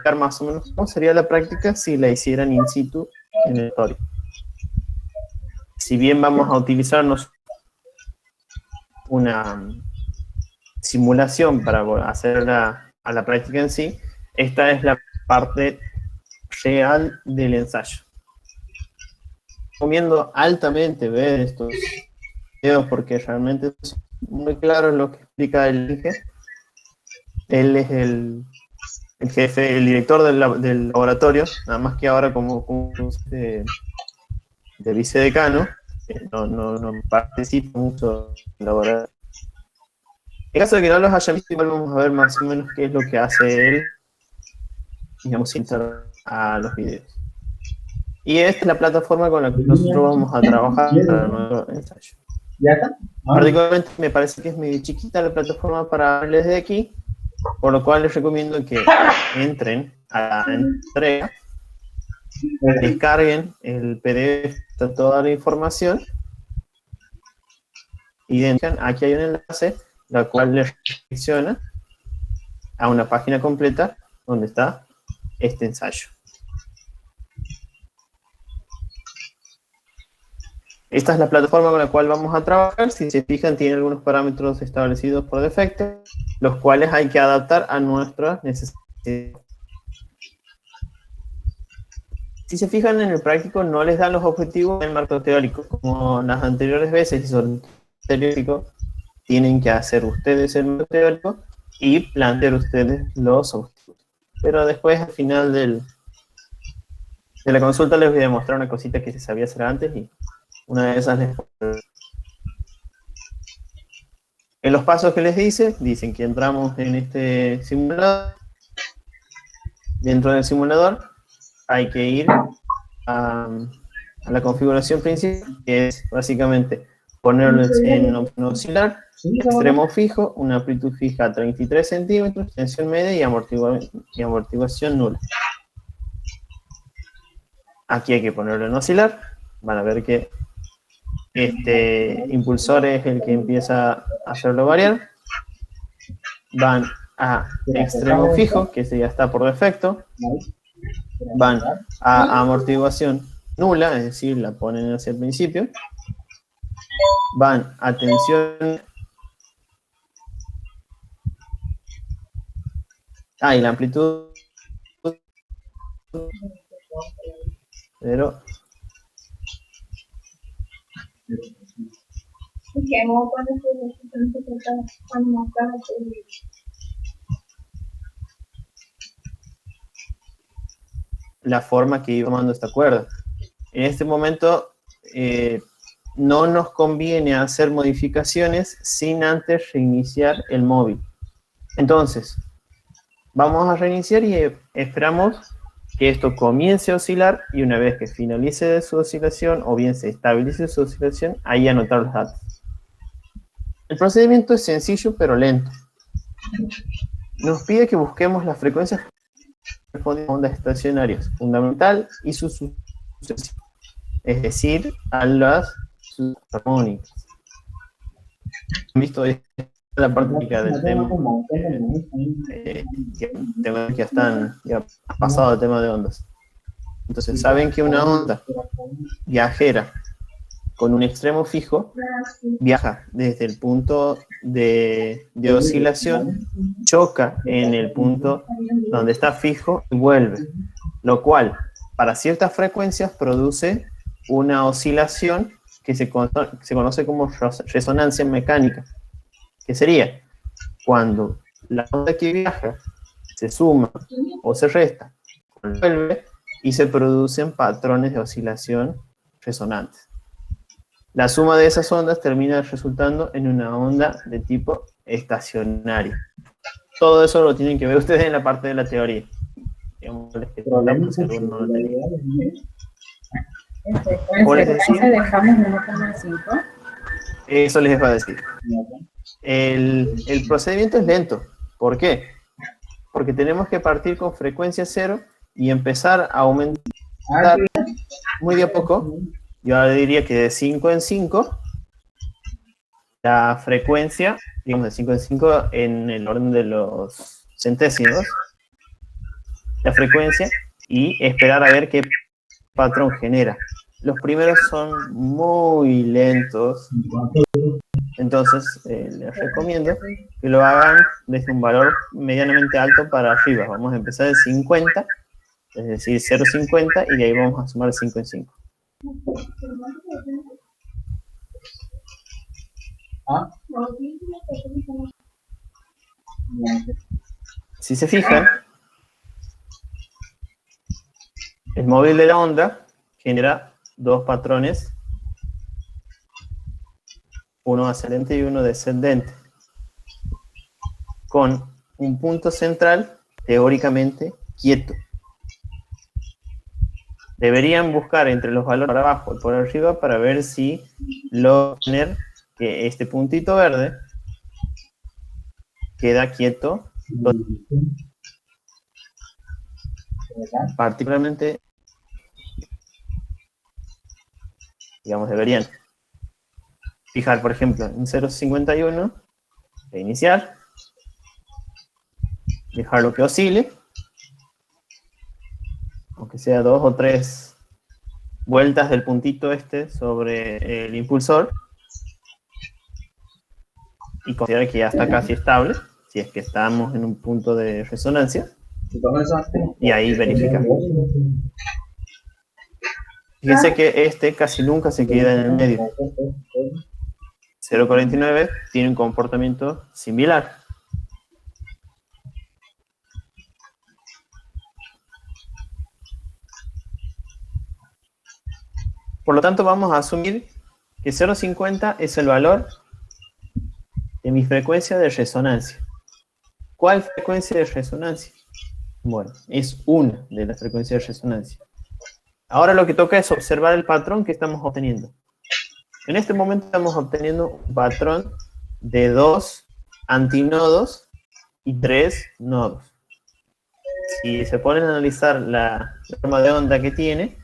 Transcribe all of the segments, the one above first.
explicar más o menos cómo sería la práctica si la hicieran in situ en el laboratorio. Si bien vamos a utilizarnos una simulación para hacer a la práctica en sí, esta es la parte real del ensayo. Recomiendo altamente ver estos videos porque realmente es muy claro lo que explica el Inge. Él es el jefe, el director del laboratorio, nada más que ahora como de vicedecano, no participa mucho en el laboratorio. En caso de que no los haya visto, igual vamos a ver más o menos qué es lo que hace él, digamos, sin entrar a los videos. Y esta es la plataforma con la que nosotros vamos a trabajar para nuestro ensayo. ¿Ya está? Particularmente me parece que es medio chiquita la plataforma para verles de aquí, por lo cual les recomiendo que entren a la entrega, descarguen el PDF de toda la información y aquí hay un enlace, la cual les direcciona a una página completa donde está este ensayo. Esta es la plataforma con la cual vamos a trabajar. Si se fijan, tiene algunos parámetros establecidos por defecto, los cuales hay que adaptar a nuestras necesidades. Si se fijan en el práctico, no les dan los objetivos del marco teórico. Como las anteriores veces, si son teóricos, tienen que hacer ustedes el marco teórico y plantear ustedes los objetivos. Pero después, al final de la consulta, les voy a demostrar una cosita que se sabía hacer antes y una de esas les... En los pasos que les dicen que entramos en este simulador. Dentro del simulador hay que ir a la configuración principal, que es básicamente ponerlo en opción oscilar, extremo fijo, una amplitud fija a 33 centímetros, tensión media y amortiguación nula. Aquí hay que ponerlo en oscilar. Van a ver que este impulsor es el que empieza a hacerlo variar. Van a extremo fijo, que ese ya está por defecto. Van a amortiguación nula, es decir, la ponen hacia el principio. Van a tensión. Y la amplitud. Pero la forma que iba tomando esta cuerda. En este momento no nos conviene hacer modificaciones sin antes reiniciar el móvil. Entonces, vamos a reiniciar y esperamos que esto comience a oscilar y una vez que finalice su oscilación o bien se estabilice su oscilación, ahí anotar los datos. El procedimiento es sencillo pero lento. Nos pide que busquemos las frecuencias correspondientes a ondas estacionarias, fundamental y su sucesión, es decir, a las armónicas. ¿Han visto la parte del tema? Que están ya pasado el tema de ondas. Entonces, saben que una onda viajera con un extremo fijo viaja desde el punto de oscilación, choca en el punto donde está fijo y vuelve, lo cual para ciertas frecuencias produce una oscilación que se conoce como resonancia mecánica, que sería cuando la onda que viaja se suma o se resta, vuelve y se producen patrones de oscilación resonantes. La suma de esas ondas termina resultando en una onda de tipo estacionario. Todo eso lo tienen que ver ustedes en la parte de la teoría. Digamos, eso les va a decir. El procedimiento es lento. ¿Por qué? Porque tenemos que partir con frecuencia cero y empezar a aumentar muy de a poco. Yo diría que de 5 en 5, la frecuencia, digamos de 5 en 5 en el orden de los centésimos, la frecuencia y esperar a ver qué patrón genera. Los primeros son muy lentos, entonces les recomiendo que lo hagan desde un valor medianamente alto para arriba. Vamos a empezar de 50, es decir, 0,50, y de ahí vamos a sumar 5 en 5. Si se fijan, el móvil de la onda genera dos patrones, uno ascendente y uno descendente, con un punto central teóricamente quieto. Deberían buscar entre los valores por abajo y por arriba para ver si logran que este puntito verde queda quieto, particularmente, digamos, deberían fijar, por ejemplo, en 0,51 de iniciar, dejarlo que oscile, aunque sea 2 o 3 vueltas del puntito este sobre el impulsor, y considerar que ya está casi estable, si es que estamos en un punto de resonancia, y ahí verificar. Fíjense que este casi nunca se queda en el medio. 0,49 tiene un comportamiento similar. Por lo tanto, vamos a asumir que 0,50 es el valor de mi frecuencia de resonancia. ¿Cuál frecuencia de resonancia? Bueno, es una de las frecuencias de resonancia. Ahora lo que toca es observar el patrón que estamos obteniendo. En este momento estamos obteniendo un patrón de 2 antinodos y 3 nodos. Si se ponen a analizar la forma de onda que tiene,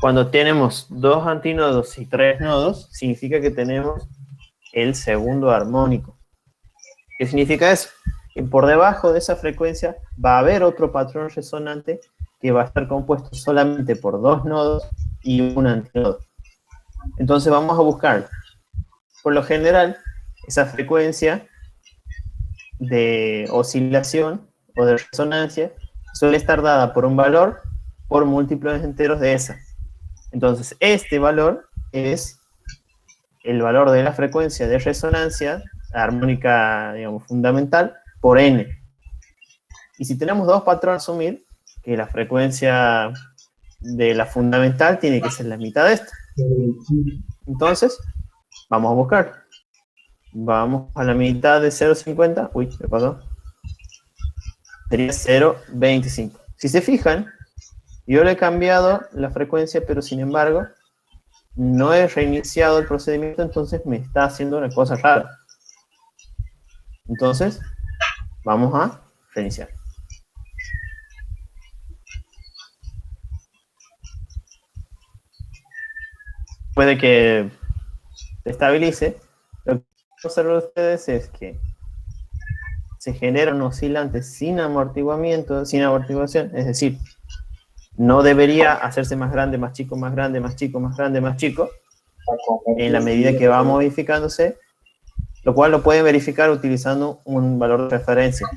cuando tenemos 2 antinodos y 3 nodos, significa que tenemos el segundo armónico. ¿Qué significa eso? Que por debajo de esa frecuencia va a haber otro patrón resonante que va a estar compuesto solamente por 2 nodos y un antinodo. Entonces vamos a buscar, por lo general, esa frecuencia de oscilación o de resonancia suele estar dada por un valor por múltiplos enteros de esa. Entonces este valor es el valor de la frecuencia de resonancia armónica, digamos, fundamental, por n. Y si tenemos dos patrones, asumir que la frecuencia de la fundamental tiene que ser la mitad de esta. Entonces, vamos a buscar. Vamos a la mitad de 0,50. Uy, ¿qué pasó? Sería 0,25. Si se fijan, yo le he cambiado la frecuencia, pero sin embargo, no he reiniciado el procedimiento, entonces me está haciendo una cosa rara. Entonces, vamos a reiniciar. Puede que se estabilice. Lo que observan ustedes es que se genera un oscilante sin amortiguamiento, sin amortiguación, es decir, no debería hacerse más grande, más chico, más grande, más chico, más grande, más chico, en la medida que va modificándose, lo cual lo pueden verificar utilizando un valor de referencia.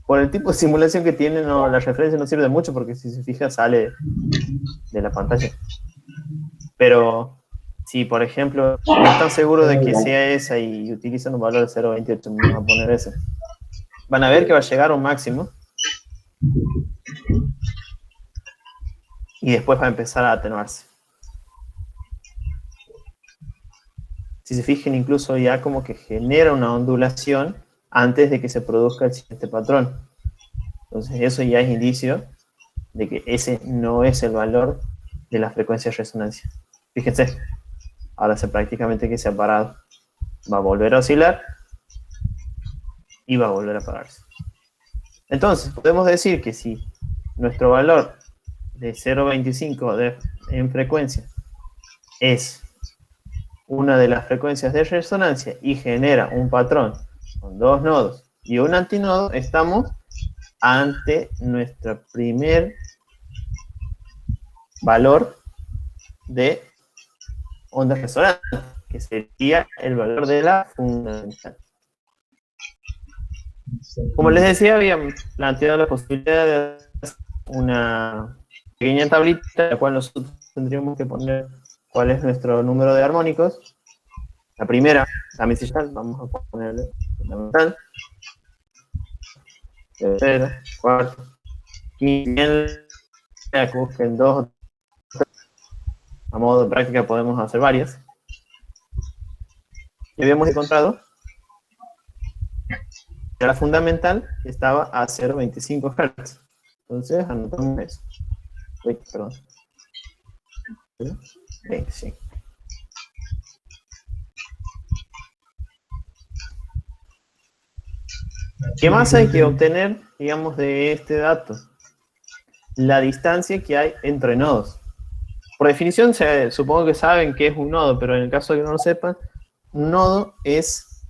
Por el tipo de simulación que tiene, no, la referencia no sirve mucho porque si se fija sale de la pantalla. Pero si, por ejemplo, no están seguros de que sea esa y utilizan un valor de 0,28, vamos a poner ese, van a ver que va a llegar a un máximo y después va a empezar a atenuarse. Si se fijan, incluso ya como que genera una ondulación antes de que se produzca el siguiente patrón. Entonces eso ya es indicio de que ese no es el valor de la frecuencia de resonancia. Fíjense, ahora prácticamente que se ha parado. Va a volver a oscilar y va a volver a pararse. Entonces, podemos decir que si nuestro valor de 0,25 en frecuencia es una de las frecuencias de resonancia y genera un patrón con dos nodos y un antinodo, estamos ante nuestro primer valor de onda resonante, que sería el valor de la fundamental. Como les decía, había planteado la posibilidad de hacer una pequeña tablita en la cual nosotros tendríamos que poner cuál es nuestro número de armónicos. La primera, la mesillal, vamos a ponerle fundamental, tercero, cuarto, quinto, que busquen dos, a modo de práctica podemos hacer varias. Y habíamos encontrado que la fundamental estaba a 0.25 Hz. Entonces anotamos eso. Uy, perdón. 25. ¿Qué más hay que obtener, digamos, de este dato? La distancia que hay entre nodos. Por definición, supongo que saben qué es un nodo, pero en el caso de que no lo sepan, un nodo es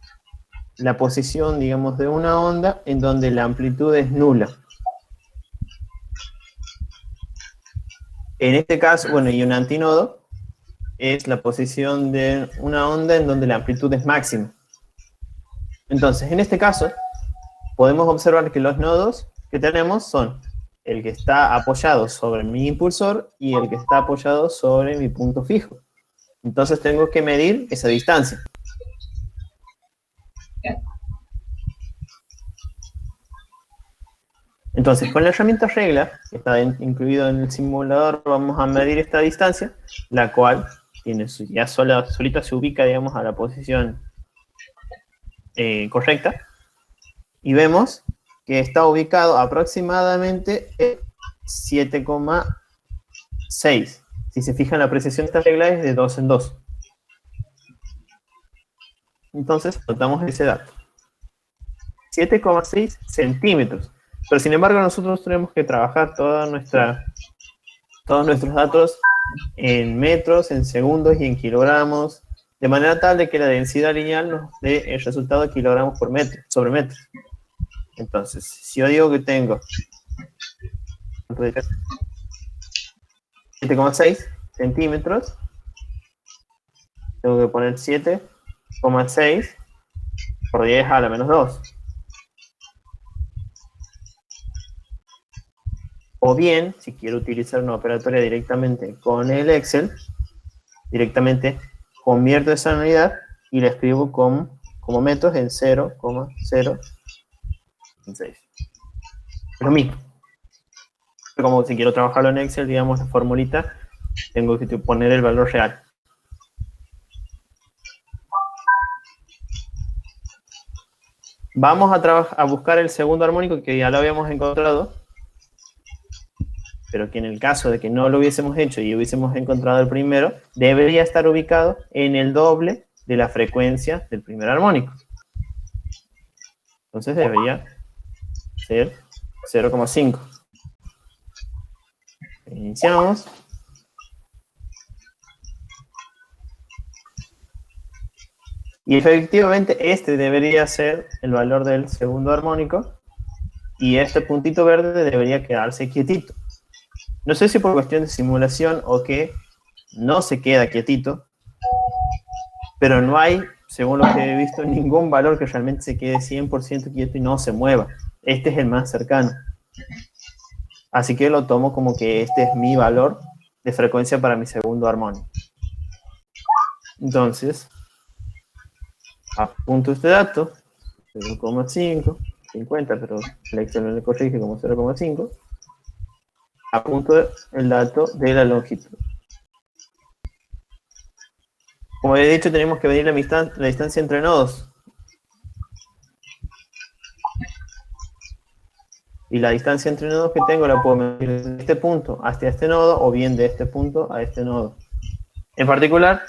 la posición, digamos, de una onda en donde la amplitud es nula. En este caso, bueno, y un antinodo es la posición de una onda en donde la amplitud es máxima. Entonces, en este caso, podemos observar que los nodos que tenemos son el que está apoyado sobre mi impulsor y el que está apoyado sobre mi punto fijo. Entonces tengo que medir esa distancia. Entonces, con la herramienta regla, que está incluido en el simulador, vamos a medir esta distancia, la cual tiene ya solita se ubica, digamos, a la posición correcta. Y vemos que está ubicado aproximadamente en 7,6. Si se fijan, la precisión de esta regla es de 2 en 2. Entonces, notamos ese dato. 7,6 centímetros. Pero sin embargo, nosotros tenemos que trabajar todos nuestros datos en metros, en segundos y en kilogramos, de manera tal de que la densidad lineal nos dé el resultado de kilogramos por metro, sobre metro. Entonces, si yo digo que tengo 7,6 centímetros, tengo que poner 7,6 por 10 a la menos 2. O bien, si quiero utilizar una operatoria directamente con el Excel, directamente convierto esa unidad y la escribo como metros en 0,006. Lo mismo. Como si quiero trabajarlo en Excel, digamos, la formulita, tengo que poner el valor real. Vamos a buscar el segundo armónico que ya lo habíamos encontrado, pero que en el caso de que no lo hubiésemos hecho y hubiésemos encontrado el primero, debería estar ubicado en el doble de la frecuencia del primer armónico. Entonces debería ser 0,5. Iniciamos. Y efectivamente este debería ser el valor del segundo armónico y este puntito verde debería quedarse quietito. No sé si por cuestión de simulación o que no se queda quietito, pero no hay, según lo que he visto, ningún valor que realmente se quede 100% quieto y no se mueva. Este es el más cercano. Así que lo tomo como que este es mi valor de frecuencia para mi segundo armónico. Entonces, apunto este dato, 0,5, 50, pero el Excel me lo corrige como 0,5. Apunto el dato de la longitud. Como he dicho, tenemos que medir la distancia entre nodos. Y la distancia entre nodos que tengo la puedo medir de este punto hasta este nodo o bien de este punto a este nodo. En particular,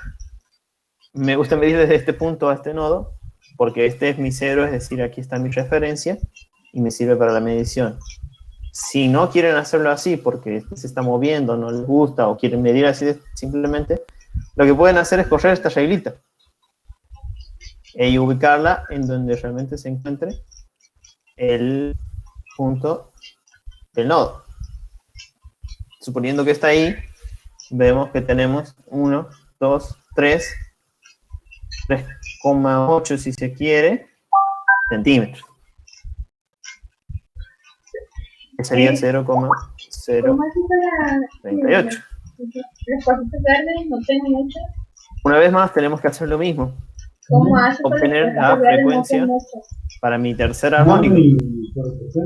me gusta medir desde este punto a este nodo porque este es mi cero, es decir, aquí está mi referencia y me sirve para la medición. Si no quieren hacerlo así porque se está moviendo, no les gusta o quieren medir así simplemente, lo que pueden hacer es correr esta reglita y ubicarla en donde realmente se encuentre el punto del nodo. Suponiendo que está ahí, vemos que tenemos 1, 2, 3, 3,8 si se quiere, centímetros. Que sería 0,038. Una vez más tenemos que hacer lo mismo. Obtener la frecuencia para mi tercer armónico,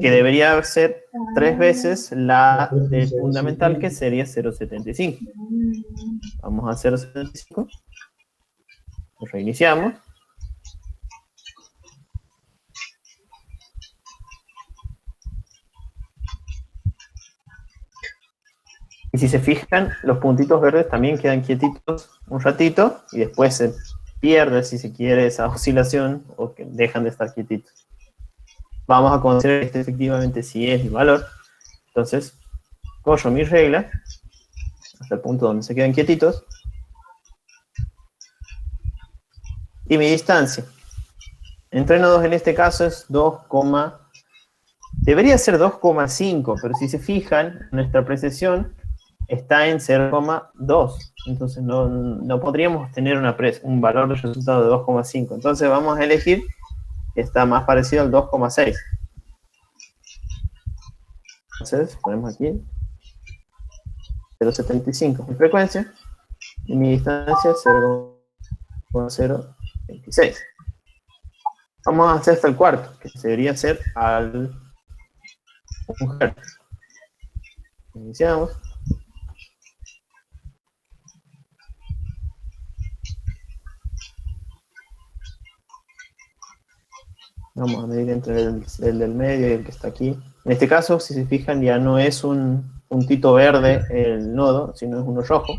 que debería ser 3 veces la del fundamental, que sería 0,75. Vamos a 0,75. Reiniciamos. Y si se fijan, los puntitos verdes también quedan quietitos un ratito y después se pierde, si se quiere, esa oscilación, o que dejan de estar quietitos. Vamos a considerar este efectivamente si es mi valor. Entonces, corro mi regla hasta el punto donde se quedan quietitos. Y mi distancia entre nodos en este caso es 2, debería ser 2,5, pero si se fijan, nuestra precesión está en 0,2. Entonces no podríamos tener un valor de resultado de 2,5. Entonces vamos a elegir que está más parecido al 2,6. Entonces ponemos aquí 0,75 mi frecuencia y mi distancia es 0,026. Vamos a hacer hasta el cuarto, que debería ser al 1 Hz. Iniciamos. Vamos a medir entre el del medio y el que está aquí. En este caso, si se fijan, ya no es un puntito verde el nodo, sino es uno rojo,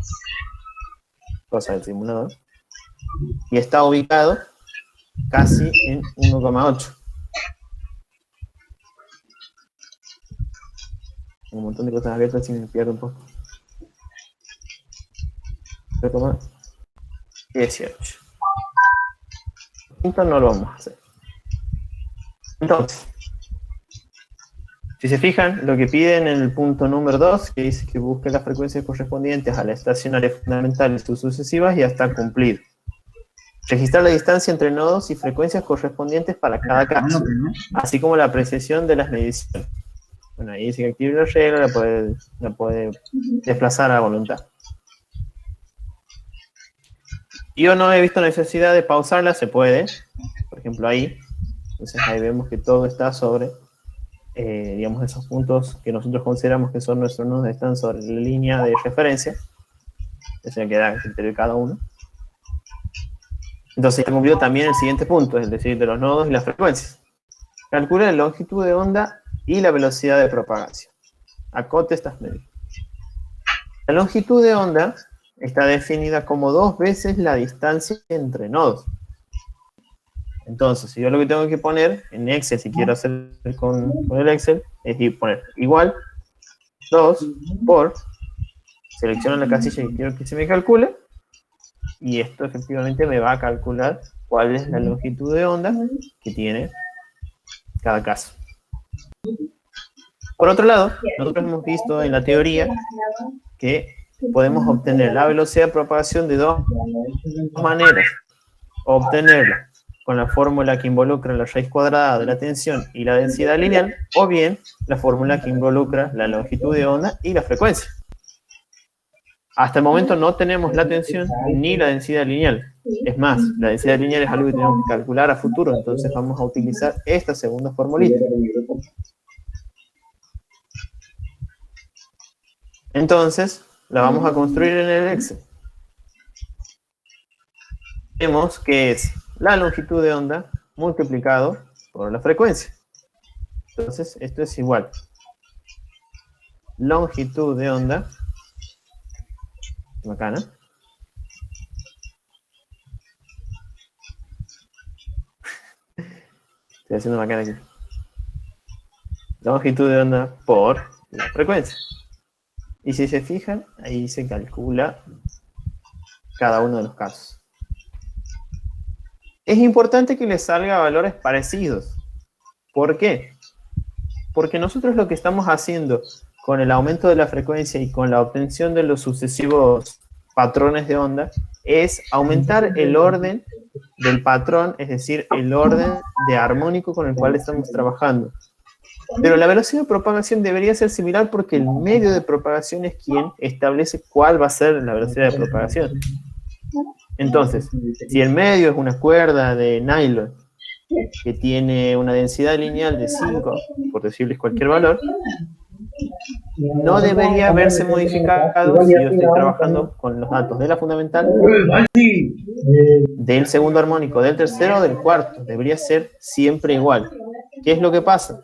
cosa del simulador. Y está ubicado casi en 1,8. Un montón de cosas abiertas y me pierdo un poco. 0,18. Esto no lo vamos a hacer. Entonces, si se fijan, lo que piden en el punto número 2, que dice que busque las frecuencias correspondientes a la estacionaria fundamental y sus sucesivas, ya está cumplido. Registrar la distancia entre nodos y frecuencias correspondientes para cada caso, así como la apreciación de las mediciones. Bueno, ahí dice que active la regla, la puede desplazar a voluntad. Yo no he visto necesidad de pausarla, se puede, por ejemplo ahí. Entonces ahí vemos que todo está sobre, digamos, esos puntos que nosotros consideramos que son nuestros nodos, están sobre la línea de referencia. Eso ya queda criterio de cada uno. Entonces ya cumplió también el siguiente punto, es decir, de los nodos y las frecuencias. Calcula la longitud de onda y la velocidad de propagación. Acote estas medidas. La longitud de onda está definida como 2 veces la distancia entre nodos. Entonces, si yo lo que tengo que poner en Excel, si quiero hacer con el Excel, es poner igual 2 por, selecciono la casilla que quiero que se me calcule, y esto efectivamente me va a calcular cuál es la longitud de onda que tiene cada caso. Por otro lado, nosotros hemos visto en la teoría que podemos obtener la velocidad de propagación de dos maneras. Obtenerla con la fórmula que involucra la raíz cuadrada de la tensión y la densidad lineal, o bien la fórmula que involucra la longitud de onda y la frecuencia. Hasta el momento no tenemos la tensión ni la densidad lineal. Es más, la densidad lineal es algo que tenemos que calcular a futuro, entonces vamos a utilizar esta segunda formulita. Entonces, la vamos a construir en el Excel. Vemos que es la longitud de onda multiplicado por la frecuencia. Entonces, esto es igual. Longitud de onda. Bacana. Estoy haciendo bacana aquí. Longitud de onda por la frecuencia. Y si se fijan, ahí se calcula cada uno de los casos. Es importante que les salga valores parecidos. ¿Por qué? Porque nosotros lo que estamos haciendo con el aumento de la frecuencia y con la obtención de los sucesivos patrones de onda es aumentar el orden del patrón, es decir, el orden de armónico con el cual estamos trabajando. Pero la velocidad de propagación debería ser similar porque el medio de propagación es quien establece cuál va a ser la velocidad de propagación. Entonces, si el medio es una cuerda de nylon que tiene una densidad lineal de 5, por decirles cualquier valor, no debería verse modificado si yo estoy trabajando con los datos de la fundamental, del segundo armónico, del tercero o del cuarto. Debería ser siempre igual. ¿Qué es lo que pasa?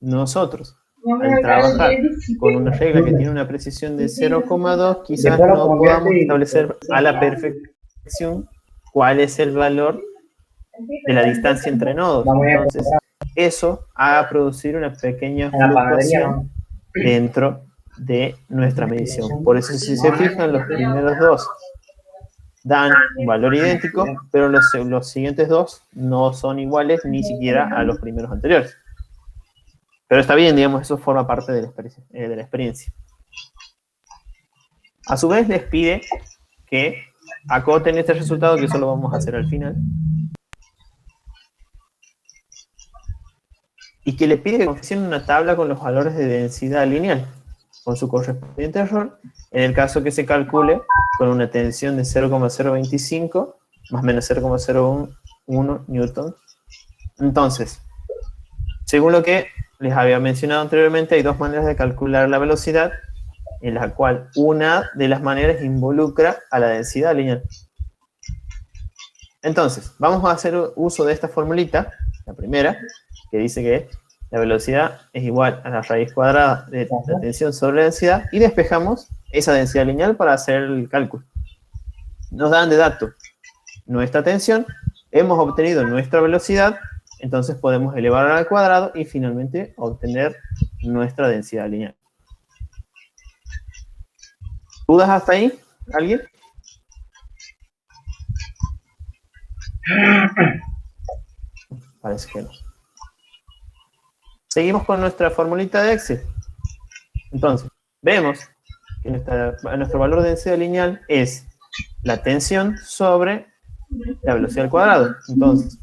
Nosotros, al trabajar con una regla que tiene una precisión de 0,2, quizás no podamos establecer a la perfección cuál es el valor de la distancia entre nodos. Entonces, eso va a producir una pequeña fluctuación dentro de nuestra medición. Por eso, si se fijan, los primeros dos dan un valor idéntico, pero los siguientes dos no son iguales ni siquiera a los primeros anteriores. Pero está bien, digamos, eso forma parte de la experiencia. A su vez, les pide que acoten este resultado, que eso lo vamos a hacer al final. Y que le pide que confeccione una tabla con los valores de densidad lineal, con su correspondiente error, en el caso que se calcule con una tensión de 0,025 más o menos 0,01 newton. Entonces, según lo que les había mencionado anteriormente, hay dos maneras de calcular la velocidad, en la cual una de las maneras involucra a la densidad lineal. Entonces, vamos a hacer uso de esta formulita, la primera, que dice que la velocidad es igual a la raíz cuadrada de la tensión sobre la densidad, y despejamos esa densidad lineal para hacer el cálculo. Nos dan de dato nuestra tensión, hemos obtenido nuestra velocidad, entonces podemos elevarla al cuadrado y finalmente obtener nuestra densidad lineal. ¿Dudas hasta ahí? ¿Alguien? Parece que no. Seguimos con nuestra formulita de Excel. Entonces, vemos que nuestro valor de densidad lineal es la tensión sobre la velocidad al cuadrado. Entonces,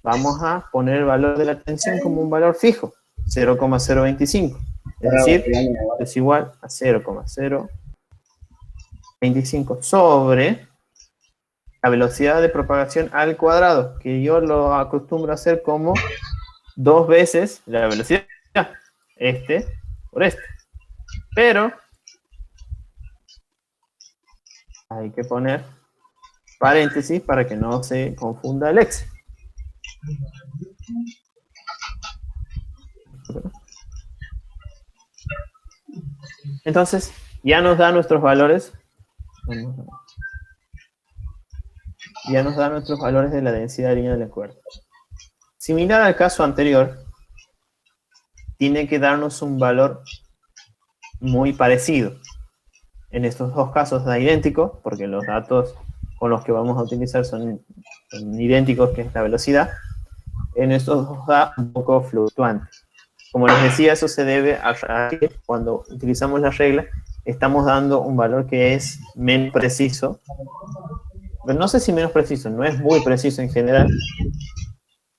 vamos a poner el valor de la tensión como un valor fijo, 0,025. Es decir, es igual a 0,025 sobre la velocidad de propagación al cuadrado, que yo lo acostumbro a hacer como 2 veces la velocidad, este por este. Pero hay que poner paréntesis para que no se confunda el Excel. Entonces, ya nos da nuestros valores. Ya nos da nuestros valores de la densidad lineal de la cuerda. Similar al caso anterior, tiene que darnos un valor muy parecido. En estos dos casos da idéntico, porque los datos con los que vamos a utilizar son idénticos, que es la velocidad. En estos dos da un poco fluctuante. Como les decía, eso se debe a que cuando utilizamos la regla, estamos dando un valor que es menos preciso. Pero no sé si menos preciso, no es muy preciso en general.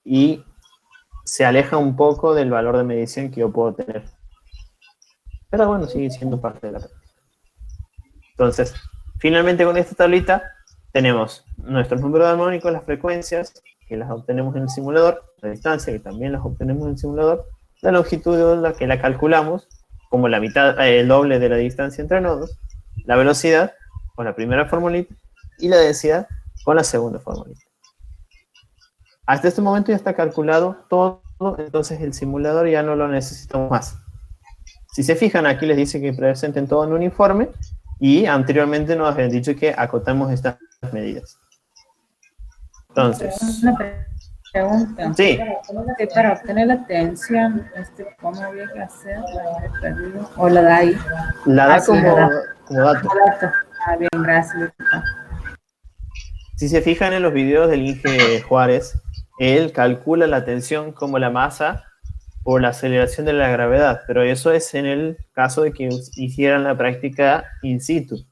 Y se aleja un poco del valor de medición que yo puedo tener. Pero bueno, sigue siendo parte de la práctica. Entonces, finalmente con esta tablita tenemos nuestros números de armónicos, las frecuencias, que las obtenemos en el simulador, la distancia, que también las obtenemos en el simulador, la longitud de onda, que la calculamos como la mitad, el doble de la distancia entre nodos, la velocidad con la primera formulita y la densidad con la segunda formulita. Hasta este momento ya está calculado todo, entonces el simulador ya no lo necesitamos más. Si se fijan, aquí les dice que presenten todo en un informe, y anteriormente nos habían dicho que acotamos estas medidas. Entonces, una pregunta. Sí. Que para obtener la tensión, ¿cómo había que hacer? ¿O la da ahí? La da sí, como dato. Ah, bien, gracias. Si se fijan en los videos del Inge Juárez, él calcula la tensión como la masa por la aceleración de la gravedad, pero eso es en el caso de que hicieran la práctica in situ.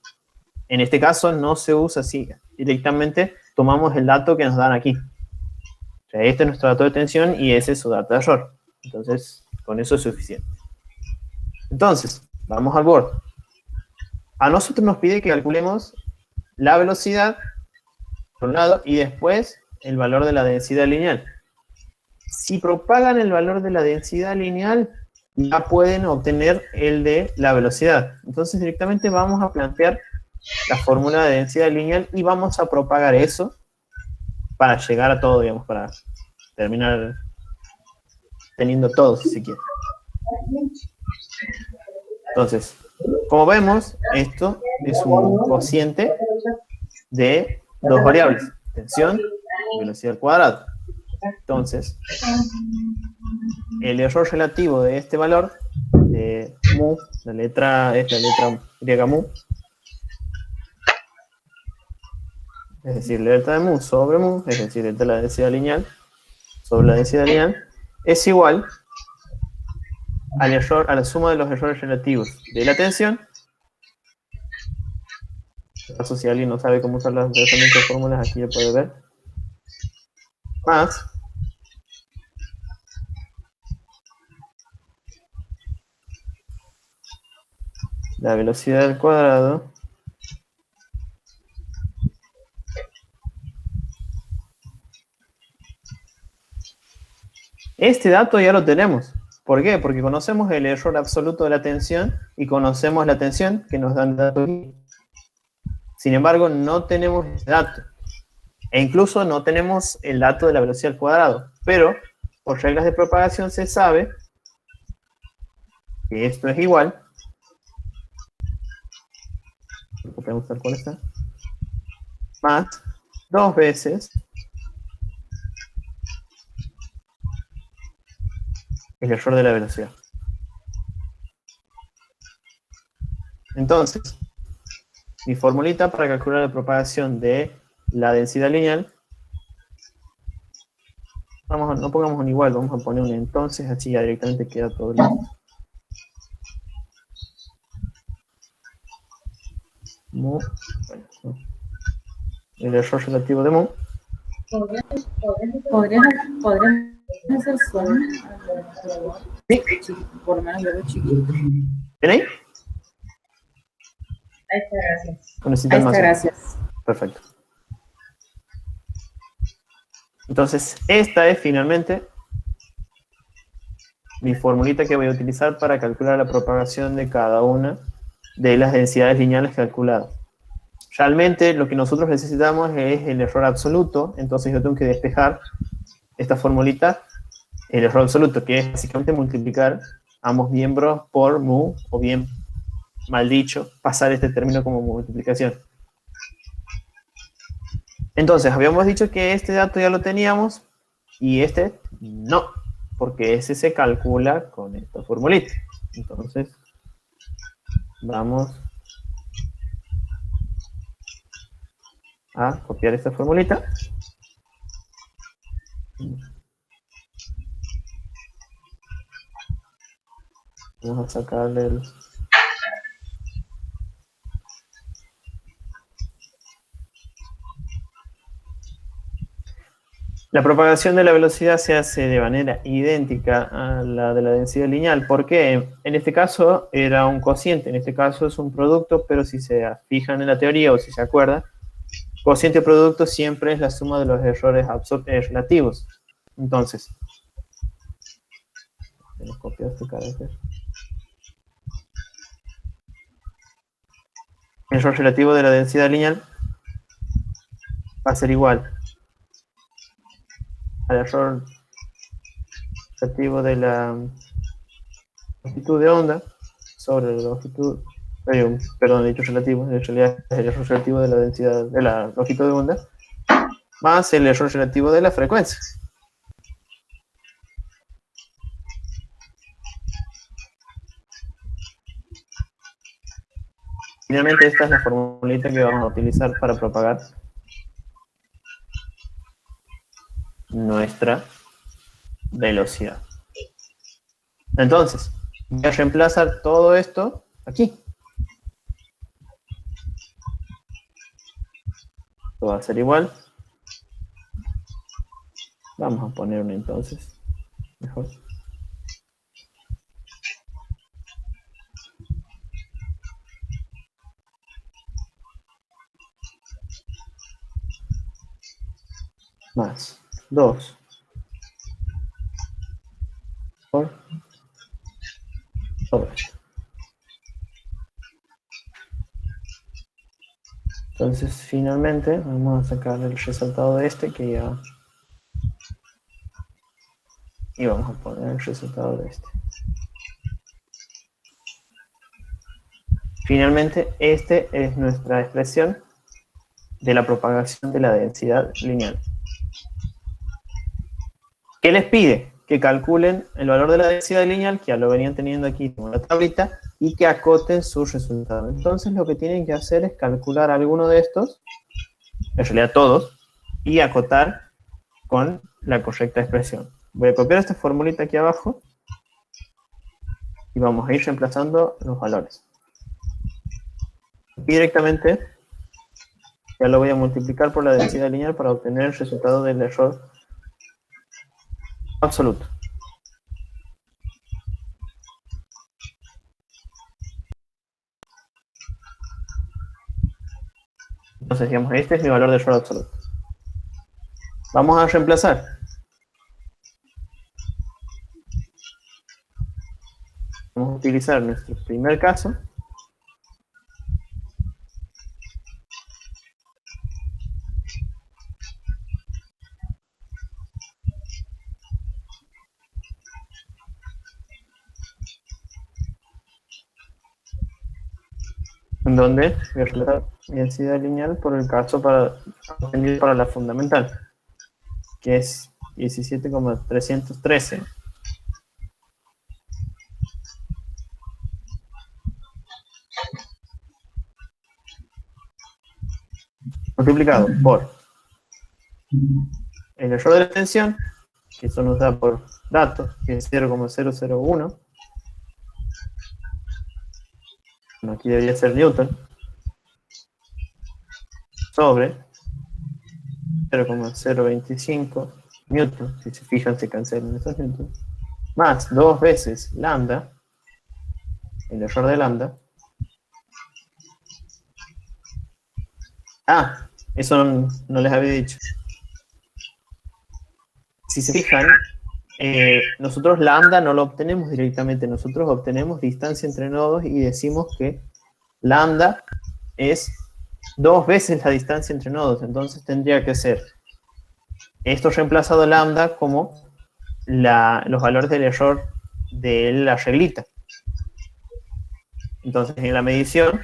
En este caso no se usa así, directamente tomamos el dato que nos dan aquí. O sea, este es nuestro dato de tensión y ese es su dato de error. Entonces, con eso es suficiente. Entonces, vamos al board. A nosotros nos pide que calculemos la velocidad, por un lado, y después el valor de la densidad lineal. Si propagan el valor de la densidad lineal, ya pueden obtener el de la velocidad. Entonces, directamente vamos a plantear la fórmula de densidad lineal y vamos a propagar eso para llegar a todo, digamos, para terminar teniendo todo, si se quiere. Entonces, como vemos, esto es un cociente de dos variables, tensión y velocidad al cuadrado. Entonces, el error relativo de este valor, de mu, la letra es la letra griega mu, es decir, la delta de mu sobre mu, es decir, delta de la densidad lineal sobre la densidad lineal, es igual al error, a la suma de los errores relativos de la tensión. En caso, si alguien no sabe cómo usar las diferentes fórmulas, aquí lo puede ver. Más la velocidad al cuadrado este dato ya lo tenemos. ¿Por qué? Porque conocemos el error absoluto de la tensión y conocemos la tensión que nos dan el dato aquí. Sin embargo, no tenemos ese dato. E incluso no tenemos el dato de la velocidad al cuadrado. Pero, por reglas de propagación se sabe que esto es igual. Podemos ver cuál está. Más 2 veces el error de la velocidad. Entonces, mi formulita para calcular la propagación de la densidad lineal, no pongamos un igual, vamos a poner un entonces, así ya directamente queda todo listo. Mu, bueno, no. El error relativo de mu. ¿Podrías hacer zoom? Sí. Por lo menos yo lo chiquito. ¿Ven ahí? Ahí está, gracias. ¿O necesitan más? Gracias. Perfecto. Entonces, esta es finalmente mi formulita que voy a utilizar para calcular la propagación de cada una de las densidades lineales calculadas. Realmente lo que nosotros necesitamos es el error absoluto, entonces yo tengo que despejar esta formulita, el error absoluto, que es básicamente multiplicar ambos miembros por mu, o bien, mal dicho, pasar este término como multiplicación. Entonces, habíamos dicho que este dato ya lo teníamos, y este no, porque ese se calcula con esta formulita. Entonces, vamos a copiar esta formulita. Vamos a sacarle el... La propagación de la velocidad se hace de manera idéntica a la de la densidad lineal. ¿Por qué? En este caso era un cociente, en este caso es un producto, pero si se fijan en la teoría o si se acuerdan, cociente producto siempre es la suma de los errores relativos. Entonces, voy a copiar este carácter. El error relativo de la densidad lineal va a ser igual al error relativo de la longitud de onda sobre la longitud, perdón, he dicho relativo, en realidad es el error relativo de la densidad de la longitud de onda, más el error relativo de la frecuencia. Finalmente, esta es la formulita que vamos a utilizar para propagar nuestra velocidad. Entonces, voy a reemplazar todo esto aquí. Esto va a ser igual. Vamos a poner un entonces. Mejor. Más 2 por sobre. Entonces, finalmente, vamos a sacar el resultado de este que ya... Y vamos a poner el resultado de este. Finalmente, esta es nuestra expresión de la propagación de la densidad lineal. ¿Qué les pide? Que calculen el valor de la densidad lineal, que ya lo venían teniendo aquí en la tablita, y que acoten su resultado. Entonces lo que tienen que hacer es calcular alguno de estos, en realidad todos, y acotar con la correcta expresión. Voy a copiar esta formulita aquí abajo y vamos a ir reemplazando los valores. Y directamente ya lo voy a multiplicar por la densidad lineal para obtener el resultado del error absoluto. Entonces, digamos, este es mi valor de error absoluto. Vamos a reemplazar. Vamos a utilizar nuestro primer caso. En donde voy a reemplazar mi densidad lineal por el caso obtenido para la fundamental, que es 17,313. Multiplicado por el error de la extensión, que eso nos da por datos, que es 0,001. Bueno, aquí debería ser Newton. Sobre 0,025 Newton. Si se fijan, se cancelan esos Newton. Más 2 veces lambda, el error de lambda. Ah, eso no les había dicho. Si se fijan, nosotros lambda no lo obtenemos directamente, nosotros obtenemos distancia entre nodos y decimos que lambda es 2 veces la distancia entre nodos, entonces tendría que ser esto reemplazado lambda como los valores del error de la reglita. Entonces en la medición,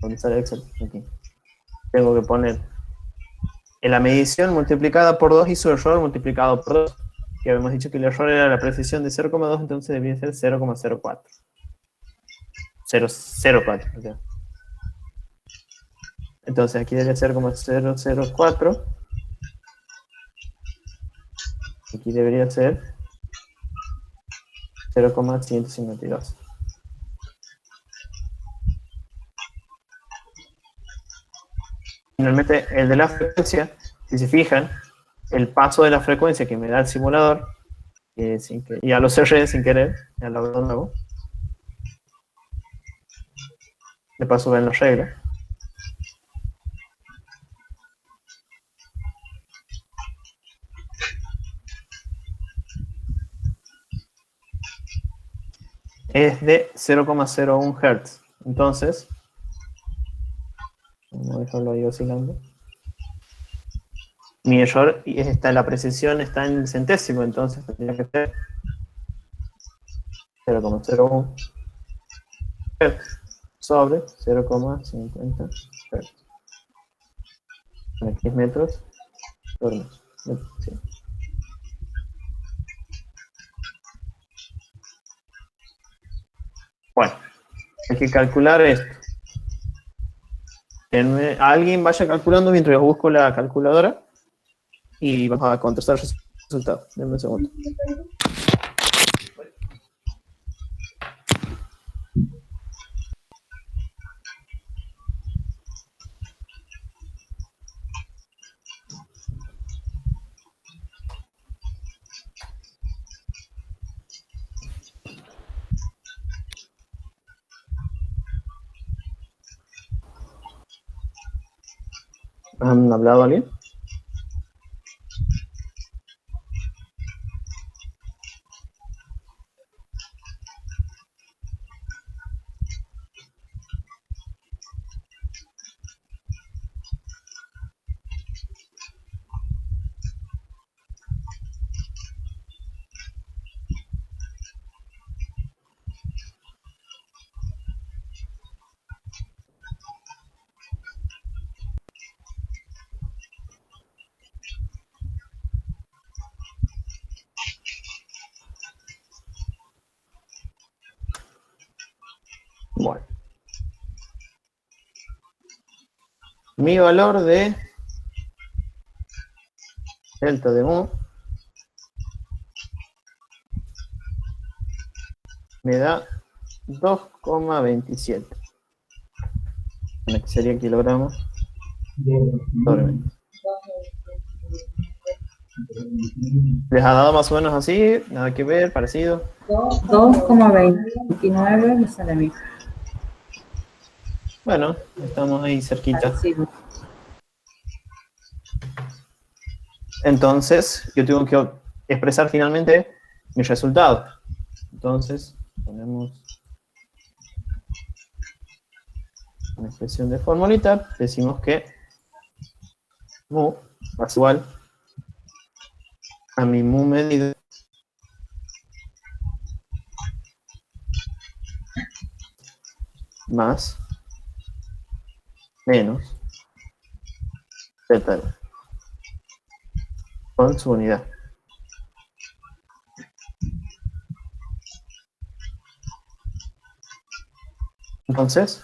¿dónde está el Excel? Aquí. Tengo que poner en la medición multiplicada por 2 y su error multiplicado por 2. Que habíamos dicho que el error era la precisión de 0,2, entonces debía ser 0,04. 0,04. Okay. Entonces aquí debe ser como 0,004. Aquí debería ser 0,152. Finalmente, el de la frecuencia, si se fijan, el paso de la frecuencia que me da el simulador, ya lo cerré sin querer, ya lo hago de nuevo. De paso ven la regla. Es de 0,01 Hz. Entonces, vamos a dejarlo ahí oscilando. Mi error la precisión está en centésimo, entonces tendría que ser 0,01 Hz sobre 0,50 Hz. Aquí es metros por metros. Sí. Bueno, hay que calcular esto. Alguien vaya calculando mientras yo busco la calculadora y vamos a contestar el resultado. Denme un segundo. ¿Han hablado alguien? Bueno. Mi valor de delta de mu me da 2,27. Que sería kilogramos sobre metro. ¿Les ha dado más o menos así? Nada que ver, parecido. 2,29 me sale a mí. Bueno, estamos ahí cerquita. Parecido. Entonces, yo tengo que expresar finalmente mi resultado. Entonces, ponemos una expresión de formulita. Decimos que mu es igual a mi mu medido más menos z con su unidad. Entonces,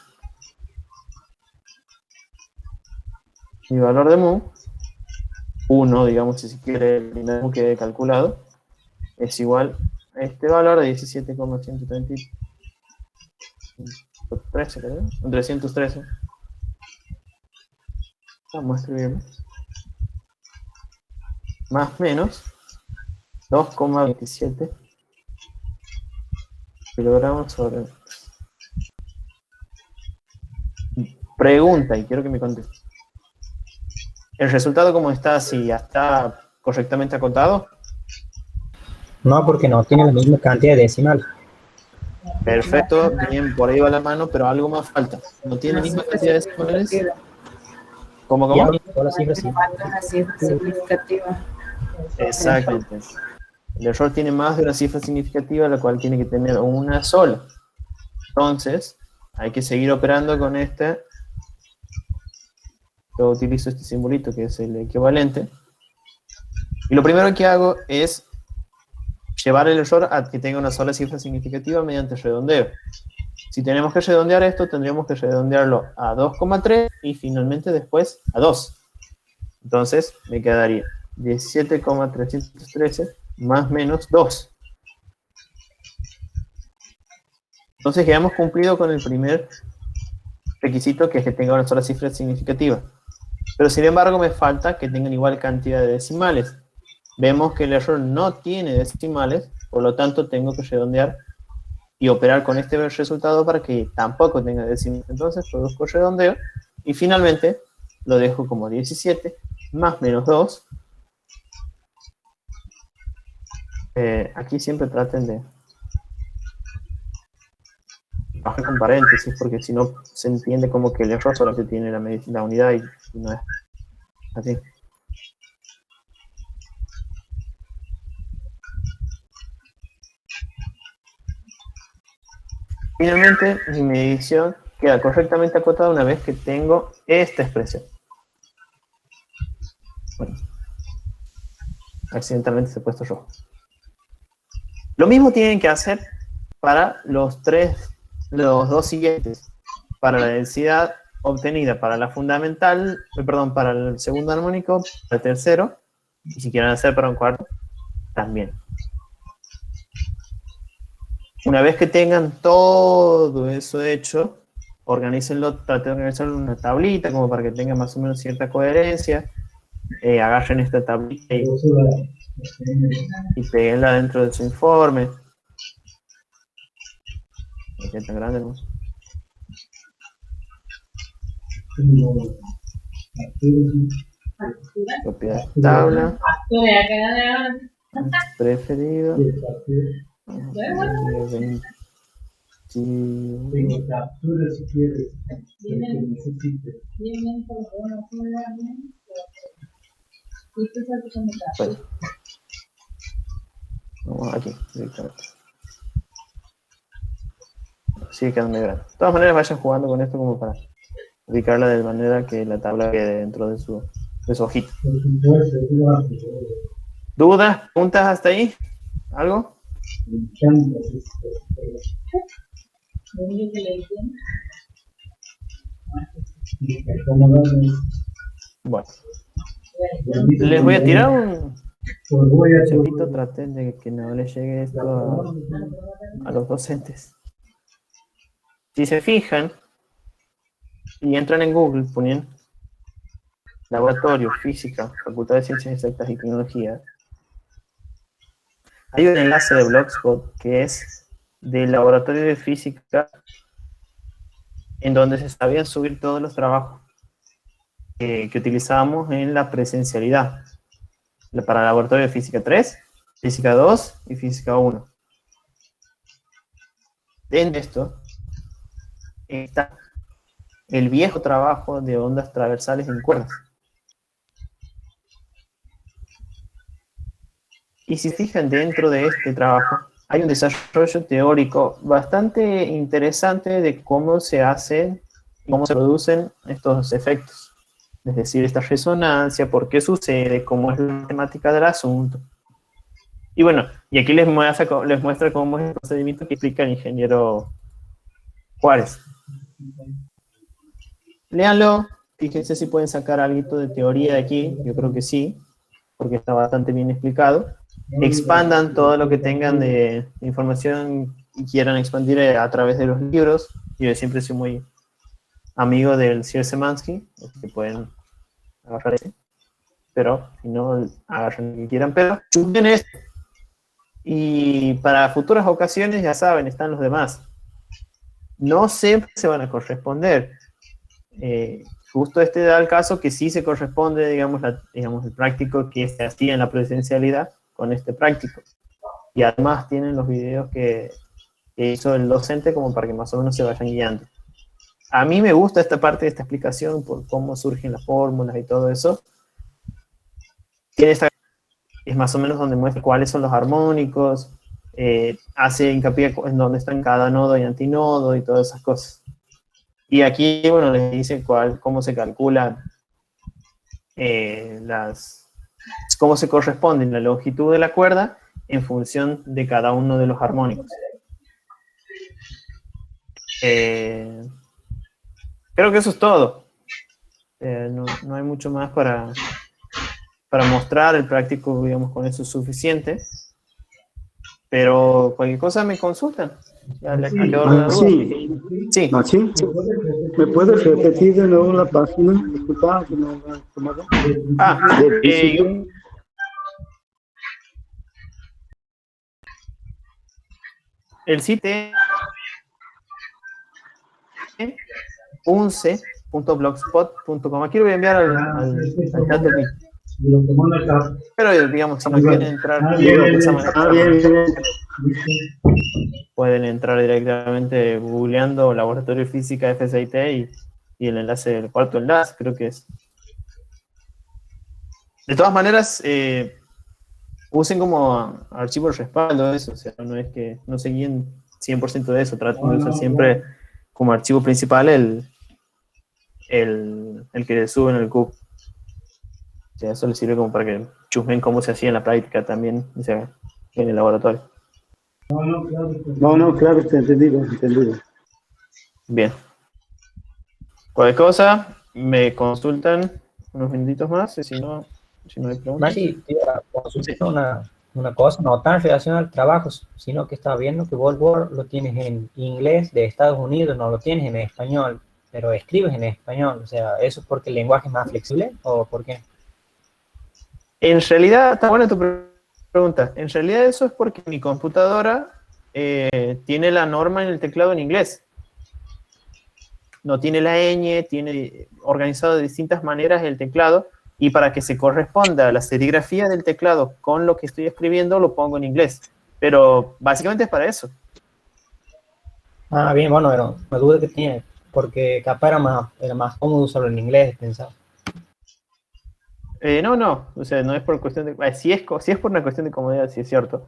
mi valor de mu, 1, digamos, si se quiere, el primer mu que he calculado, es igual a este valor de 17,113, creo, 313. Vamos a escribirlo. Más menos 2,27 kilogramos sobre metro. Pregunta, y quiero que me conteste. ¿El resultado cómo está? ¿Si ya está correctamente acotado? No, porque no tiene la misma cantidad de decimal. Perfecto, bien, por ahí va la mano, pero algo más falta. ¿No tiene la misma cantidad de decimales? ¿Cómo? Ya todas las cifras sí. Falta una cifra significativa. Exactamente. El error tiene más de una cifra significativa, la cual tiene que tener una sola. Entonces, hay que seguir operando con este. Yo utilizo este simbolito que es el equivalente. Y lo primero que hago es llevar el error a que tenga una sola cifra significativa mediante redondeo. Si tenemos que redondear esto, tendríamos que redondearlo a 2,3 y finalmente después a 2. Entonces, me quedaría 17,313 más menos 2. Entonces ya hemos cumplido con el primer requisito, que es que tenga una sola cifra significativa. Pero sin embargo me falta que tengan igual cantidad de decimales. Vemos que el error no tiene decimales, por lo tanto tengo que redondear y operar con este resultado para que tampoco tenga decimales. Entonces produzco redondeo y finalmente lo dejo como 17 más menos 2. Aquí siempre traten de bajar con paréntesis, porque si no se entiende como que el error solo que tiene la unidad y no es así. Finalmente, mi medición queda correctamente acotada una vez que tengo esta expresión. Bueno, accidentalmente se ha puesto rojo. Lo mismo tienen que hacer para los dos siguientes. Para la densidad obtenida para la fundamental, para el segundo armónico, para el tercero, y si quieren hacer para un cuarto, también. Una vez que tengan todo eso hecho, organícenlo, traten de organizarlo en una tablita, como para que tengan más o menos cierta coherencia. Agarren esta tablita y peguenla dentro de su informe. ¿No es tan grande, no? Copiar tabla. Preferido. 21. Bueno, vamos aquí, directamente. Sigue quedando muy grande. De todas maneras, vayan jugando con esto como para ubicarla de manera que la tabla quede dentro de su hojita. ¿Dudas? ¿Preguntas hasta ahí? ¿Algo? Bueno. Les voy a tirar un consejito. Traten de que no les llegue esto a los docentes. Si se fijan y entran en Google, ponen Laboratorio, Física, Facultad de Ciencias Exactas y Tecnología, hay un enlace de Blogspot que es del Laboratorio de Física, en donde se sabían subir todos los trabajos que utilizábamos en la presencialidad. Para el Laboratorio de Física 3, Física 2 y Física 1. En esto está el viejo trabajo de ondas transversales en cuerdas. Y si fijan, dentro de este trabajo hay un desarrollo teórico bastante interesante de cómo se hacen, cómo se producen estos efectos. Es decir, esta resonancia, por qué sucede, cómo es la temática del asunto. Y bueno, y aquí les muestra cómo es el procedimiento que explica el ingeniero Juárez. Léanlo, fíjense si pueden sacar algo de teoría de aquí, yo creo que sí, porque está bastante bien explicado. Expandan todo lo que tengan de información y quieran expandir a través de los libros. Yo siempre soy muy amigo del Sir Szymanski, que pueden agarrar ese, pero si no, agarren lo que quieran, pero chupen esto. Y para futuras ocasiones, ya saben, están los demás. No siempre se van a corresponder. Justo este da el caso que sí se corresponde, digamos, el práctico que se hacía en la presencialidad con este práctico. Y además tienen los videos que hizo el docente como para que más o menos se vayan guiando. A mí me gusta esta parte de esta explicación por cómo surgen las fórmulas y todo eso. Es más o menos donde muestra cuáles son los armónicos, hace hincapié en dónde están cada nodo y antinodo y todas esas cosas. Y aquí, bueno, les dice cómo se calculan cómo se corresponden la longitud de la cuerda en función de cada uno de los armónicos. Creo que eso es todo. No hay mucho más para mostrar. El práctico, digamos, con eso es suficiente. Pero cualquier cosa me consultan. Sí. Sí. ¿Sí? ¿Me puedes repetir de nuevo la página? Disculpa, que no me he tomado. El sitio es unce.blogspot.com. Aquí lo voy a enviar al chat del vídeo. Pero digamos, si no quieren entrar, pueden entrar directamente googleando Laboratorio de Física FSIT y el enlace, el cuarto enlace, creo que es. De todas maneras, usen como archivo de respaldo eso, o sea, no es que no se guíen 100% de eso, traten de usar siempre como archivo principal el que suben el CUB. O sea, eso les sirve como para que chusmen cómo se hacía en la práctica también, o sea, en el laboratorio. No, claro, entendido. Bien. Cualquier cosa, me consultan unos minutitos más, y si no hay preguntas. Maxi, te iba a consultar una cosa, no tan relacionada al trabajo, sino que estaba viendo que World War lo tienes en inglés de Estados Unidos, no lo tienes en español, pero escribes en español. O sea, ¿eso es porque el lenguaje es más flexible o por qué? En realidad, está buena tu pregunta. En realidad eso es porque mi computadora tiene la norma en el teclado en inglés. no tiene la ñ, tiene organizado de distintas maneras el teclado, y para que se corresponda la serigrafía del teclado con lo que estoy escribiendo, lo pongo en inglés. Pero básicamente es para eso. Ah, bien, bueno, pero la duda que tiene, porque capaz era más cómodo usarlo en inglés, pensaba. No, o sea, no es por cuestión de... si es por una cuestión de comodidad, sí es cierto,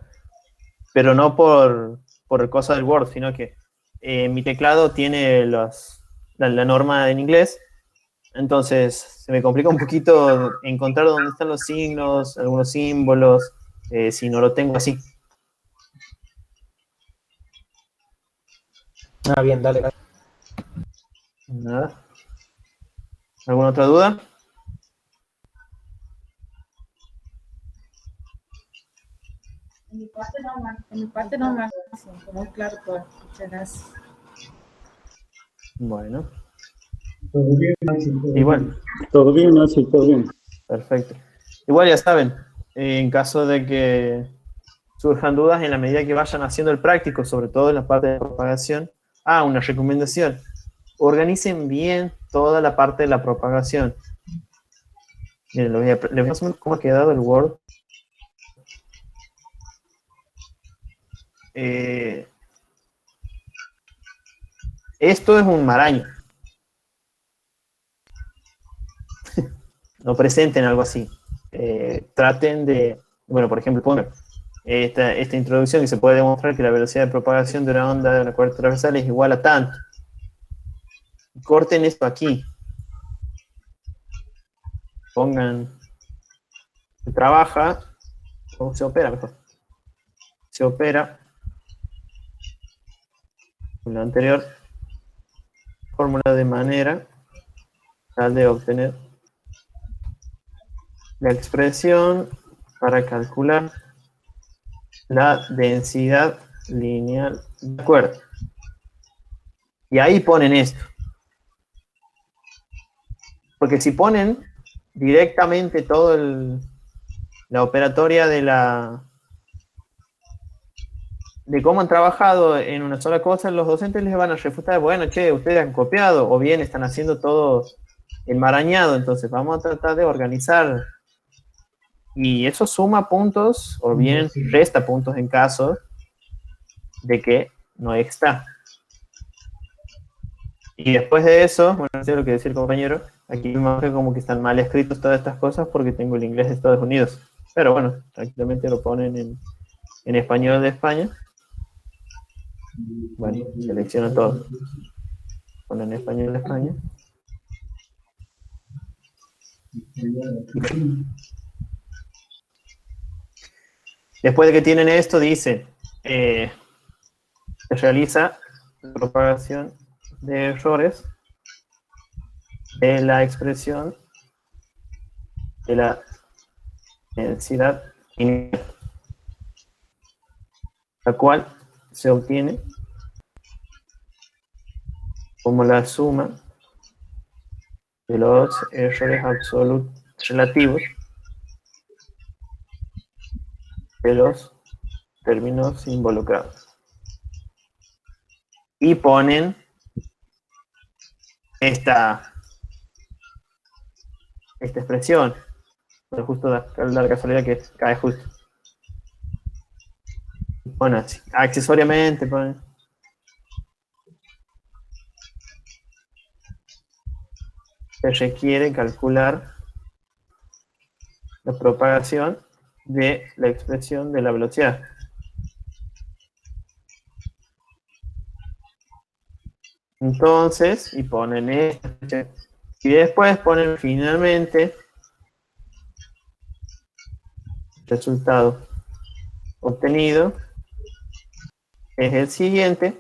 pero no por el cosa del Word, sino que mi teclado tiene la norma en inglés, entonces se me complica un poquito encontrar dónde están los signos, algunos símbolos, si no lo tengo así. Ah, bien, dale, dale. Nada. ¿Alguna otra duda? En mi parte no más, muy claro todo. Muchas gracias. Bueno, Todo bien, Axel, todo igual. bien. Todo bien, Axel, todo bien. Perfecto. Igual ya saben, en caso de que surjan dudas en la medida que vayan haciendo el práctico, sobre todo en la parte de propagación. Una recomendación. Organicen bien toda la parte de la propagación. Miren, les voy a mostrar cómo ha quedado el Word. Esto es un maraño. No presenten algo así. Traten de, bueno, por ejemplo, pongan esta introducción que se puede demostrar que la velocidad de propagación de una onda de una cuerda transversal es igual a tanto. Corten esto aquí. Pongan, se trabaja, o se opera mejor. Se opera con la anterior fórmula de manera tal de obtener la expresión para calcular la densidad lineal de cuerda. Y ahí ponen esto. Porque si ponen directamente todo la operatoria de cómo han trabajado en una sola cosa, los docentes les van a refutar, bueno, che, ustedes han copiado, o bien están haciendo todo enmarañado, entonces vamos a tratar de organizar. Y eso suma puntos, o bien resta puntos en caso de que no está. Y después de eso, bueno, no sé lo que decía el compañero, aquí me marca como que están mal escritos todas estas cosas porque tengo el inglés de Estados Unidos. Pero bueno, tranquilamente lo ponen en español de España. Bueno, selecciono todo. Ponen en español de España. Después de que tienen esto, dice, se realiza la propagación de errores de la expresión de la densidad inicial, la cual se obtiene como la suma de los errores absolutos relativos de los términos involucrados. Y ponen esta expresión, pero justo da la casualidad que cae justo. Bueno, accesoriamente ponen se requiere calcular la propagación de la expresión de la velocidad. Entonces, y ponen esto, y después ponen finalmente el resultado obtenido es el siguiente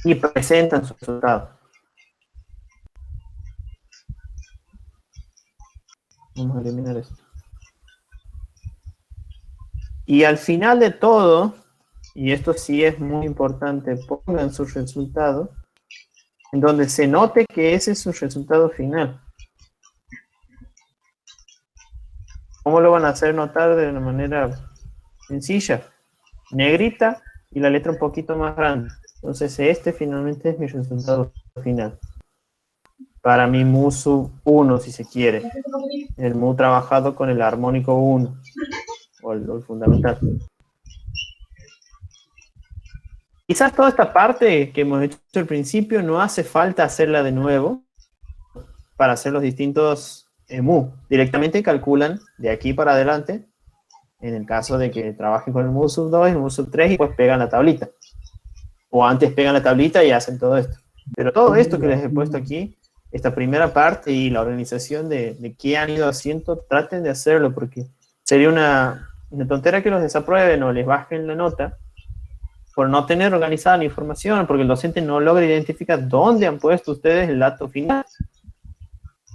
y presentan su resultado. Vamos a eliminar esto. Y al final de todo, y esto sí es muy importante, pongan su resultado en donde se note que ese es su resultado final. ¿Cómo lo van a hacer notar de una manera sencilla? Negrita, y la letra un poquito más grande. Entonces este finalmente es mi resultado final. Para mi mu sub 1, si se quiere. El mu trabajado con el armónico 1, o el fundamental. Quizás toda esta parte que hemos hecho al principio no hace falta hacerla de nuevo para hacer los distintos mu. Directamente calculan de aquí para adelante, en el caso de que trabajen con el mu sub 2 y el mu sub 3 y pues pegan la tablita. O antes pegan la tablita y hacen todo esto. Pero todo esto que les he puesto aquí, esta primera parte y la organización de qué han ido haciendo, traten de hacerlo porque sería una tontera que los desaprueben o les bajen la nota por no tener organizada la información, porque el docente no logra identificar dónde han puesto ustedes el dato final.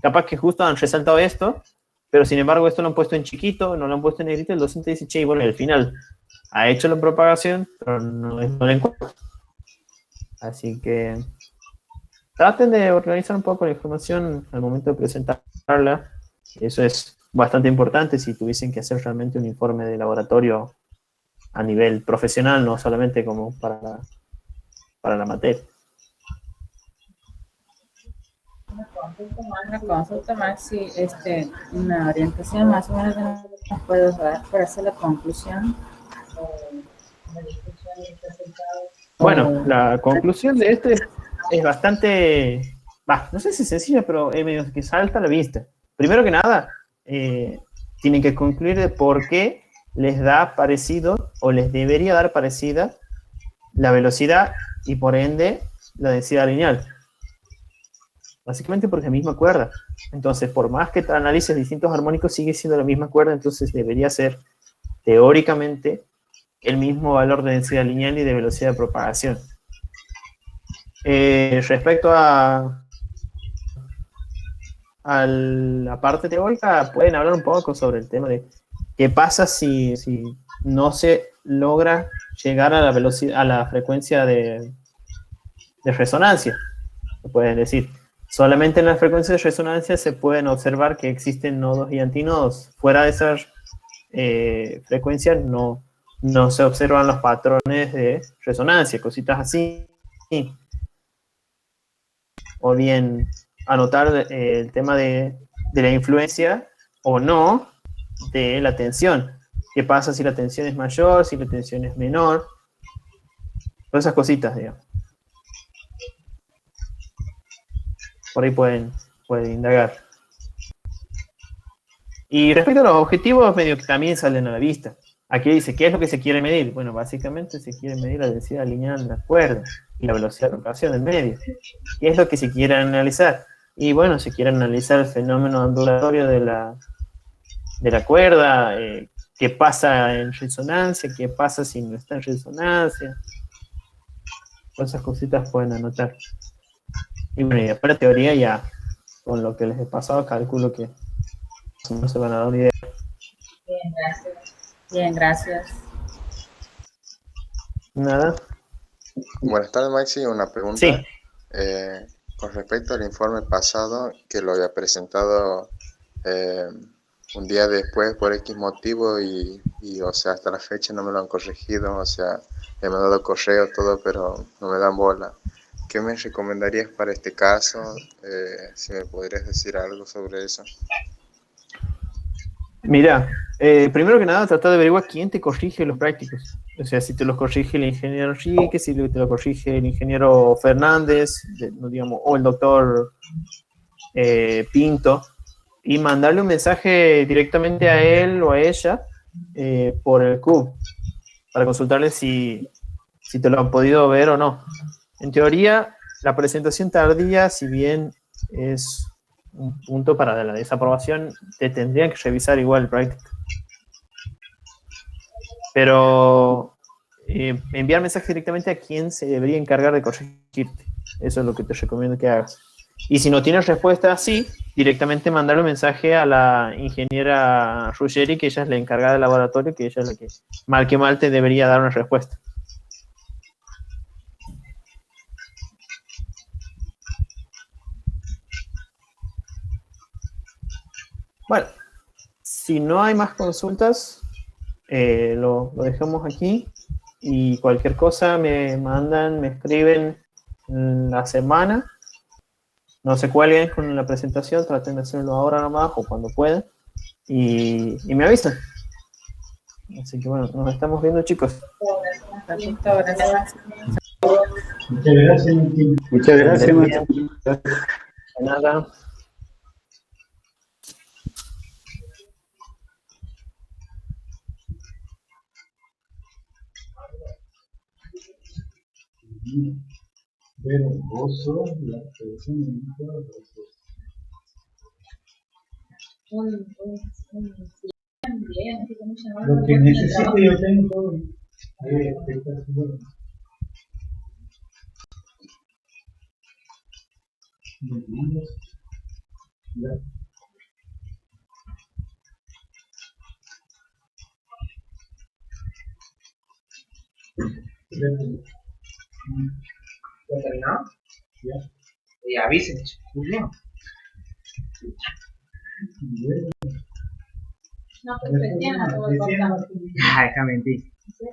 Capaz que justo han resaltado esto, pero sin embargo esto lo han puesto en chiquito, no lo han puesto en negrito, el docente dice, che, bueno, al final ha hecho la propagación, pero no lo encuentro. Así que traten de organizar un poco la información al momento de presentarla. Eso es bastante importante si tuviesen que hacer realmente un informe de laboratorio a nivel profesional, no solamente como para la materia. Una consulta más, si una orientación más o menos nos puedes dar para hacer la conclusión. Bueno, la conclusión de este es bastante, no sé si sencilla, pero es medio que salta a la vista. Primero que nada, tienen que concluir de por qué les da parecido o les debería dar parecida la velocidad y por ende la densidad lineal. Básicamente porque es la misma cuerda. Entonces, por más que analices distintos armónicos, sigue siendo la misma cuerda, entonces debería ser teóricamente el mismo valor de densidad lineal y de velocidad de propagación. Respecto a la parte teórica, pueden hablar un poco sobre el tema de qué pasa si no se logra llegar a la velocidad, a la frecuencia de resonancia. Se pueden decir, solamente en la frecuencia de resonancia se pueden observar que existen nodos y antinodos. Fuera de esas frecuencias no se observan los patrones de resonancia, cositas así. O bien anotar el tema de la influencia o no de la tensión. ¿Qué pasa si la tensión es mayor, si la tensión es menor? Todas esas cositas, digamos. Por ahí pueden indagar. Y respecto a los objetivos, medio que también salen a la vista. Aquí dice, ¿qué es lo que se quiere medir? Bueno, básicamente se quiere medir la densidad lineal de la cuerda y la velocidad de propagación del medio. ¿Qué es lo que se quiere analizar? Y bueno, se quiere analizar el fenómeno ondulatorio de la cuerda, qué pasa en resonancia, qué pasa si no está en resonancia. Todas esas cositas pueden anotar. Y bueno, y después la teoría ya, con lo que les he pasado, calculo que no se van a dar una idea. Bien, gracias. Bien, gracias. Nada. Buenas tardes, Maxi. Una pregunta. Sí. Con respecto al informe pasado, que lo había presentado un día después por X motivo y o sea, hasta la fecha no me lo han corregido, o sea, me han dado correo, todo, pero no me dan bola. ¿Qué me recomendarías para este caso? Si me podrías decir algo sobre eso. Mira, primero que nada, trata de averiguar quién te corrige los prácticos. O sea, si te los corrige el ingeniero Enrique, si te lo corrige el ingeniero Fernández, digamos, o el doctor Pinto, y mandarle un mensaje directamente a él o a ella por el CUB, para consultarle si te lo han podido ver o no. En teoría, la presentación tardía, si bien es un punto para la desaprobación, te tendrían que revisar igual el práctico. Pero enviar mensaje directamente a quien se debería encargar de corregirte. Eso es lo que te recomiendo que hagas. Y si no tienes respuesta así, directamente mandarle un mensaje a la ingeniera Ruggeri, que ella es la encargada del laboratorio, que ella es la que mal que mal te debería dar una respuesta. Bueno, si no hay más consultas, lo dejamos aquí y cualquier cosa me mandan, me escriben la semana. No se cuelguen con la presentación, traten de hacerlo ahora nomás o cuando puedan. Y me avisan. Así que bueno, nos estamos viendo, chicos. Perfecto, gracias. Muchas gracias, Martín. Muchas gracias, Martín. De nada. Pero vos sos la persona lo que necesito yo tengo todo. ¿Ya terminado? Ya. Y avísenme, Julio. Bueno. No, pues Cristiana, todo el Ah, déjame mentir.